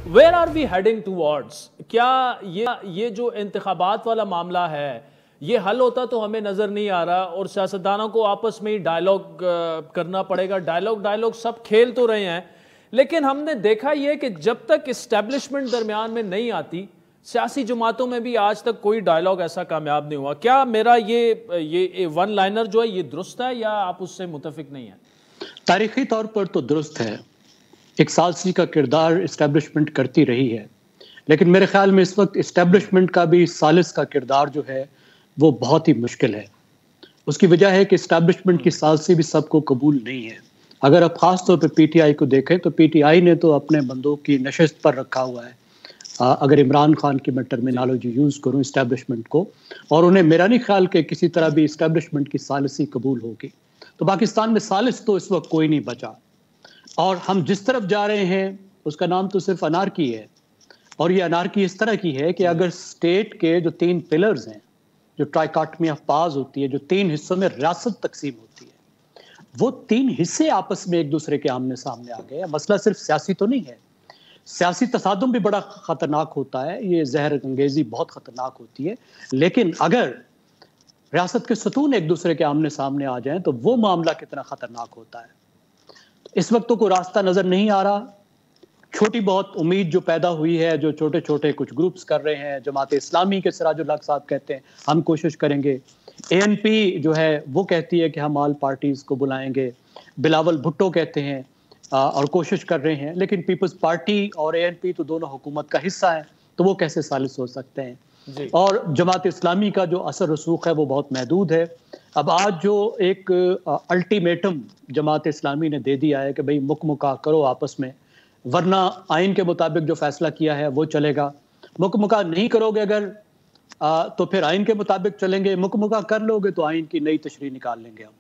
Where are we heading towards? क्या ये जो इंतखाबात वाला मामला है ये हल होता तो हमें नजर नहीं आ रहा, और सियासतदानों को आपस में ही डायलॉग करना पड़ेगा। डायलॉग सब खेल तो रहे हैं, लेकिन हमने देखा ये कि जब तक इस्टेब्लिशमेंट दरमियान में नहीं आती, सियासी जमातों में भी आज तक कोई डायलॉग ऐसा कामयाब नहीं हुआ। क्या मेरा ये वन लाइनर जो है ये दुरुस्त है या आप उससे मुतफिक नहीं है? तारीखी तौर पर तो दुरुस्त है। एक सालसी का किरदार इस्टेब्लिशमेंट करती रही है, लेकिन मेरे ख्याल में इस वक्त इस्टेब्लिशमेंट का भी सालिस का किरदार जो है वो बहुत ही मुश्किल है। उसकी वजह है कि इस्टेब्लिशमेंट की सालसी भी सबको कबूल नहीं है। अगर आप खास तौर पर पीटीआई को देखें तो पीटीआई ने तो अपने बंदों की नशिस्त पर रखा हुआ है। अगर इमरान खान की मैं टर्मिनोलॉजी यूज करूं इस्टेब्लिशमेंट को, और उन्हें मेरा नहीं ख्याल कि किसी तरह भी इस्टेब्लिशमेंट की सालिसी कबूल होगी। तो पाकिस्तान में सालिस तो इस वक्त कोई नहीं बचा, और हम जिस तरफ जा रहे हैं उसका नाम तो सिर्फ अनारकी है। और ये अनारकी इस तरह की है कि अगर स्टेट के जो 3 पिलर्स हैं, जो ट्राइकॉटमी ऑफ पावर्स होती है, जो 3 हिस्सों में रियासत तकसीम होती है, वो 3 हिस्से आपस में एक दूसरे के आमने सामने आ गए। मसला सिर्फ सियासी तो नहीं है, सियासी तसादुम भी बड़ा खतरनाक होता है, ये जहर अंगेजी बहुत खतरनाक होती है। लेकिन अगर रियासत के सतून एक दूसरे के आमने सामने आ जाएं तो वो मामला कितना खतरनाक होता है। इस वक्त तो कोई रास्ता नजर नहीं आ रहा। छोटी बहुत उम्मीद जो पैदा हुई है, जो छोटे छोटे कुछ ग्रुप्स कर रहे हैं, जमात इस्लामी के सिराजुल हक साहब कहते हैं हम कोशिश करेंगे, एएनपी जो है वो कहती है कि हम ऑल पार्टीज को बुलाएंगे, बिलावल भुट्टो कहते हैं और कोशिश कर रहे हैं, लेकिन पीपल्स पार्टी और एएनपी तो दोनों हुकूमत का हिस्सा है, तो वो कैसे सालिस हो सकते हैं। और जमात इस्लामी का जो असर रसूख है वो बहुत महदूद है। अब आज जो एक अल्टीमेटम जमात इस्लामी ने दे दिया है कि भाई मुकमुका करो आपस में, वरना आइन के मुताबिक जो फैसला किया है वो चलेगा। मुकमुका नहीं करोगे अगर तो फिर आइन के मुताबिक चलेंगे, मुकमुका कर लोगे तो आइन की नई तशरीह निकाल लेंगे हम।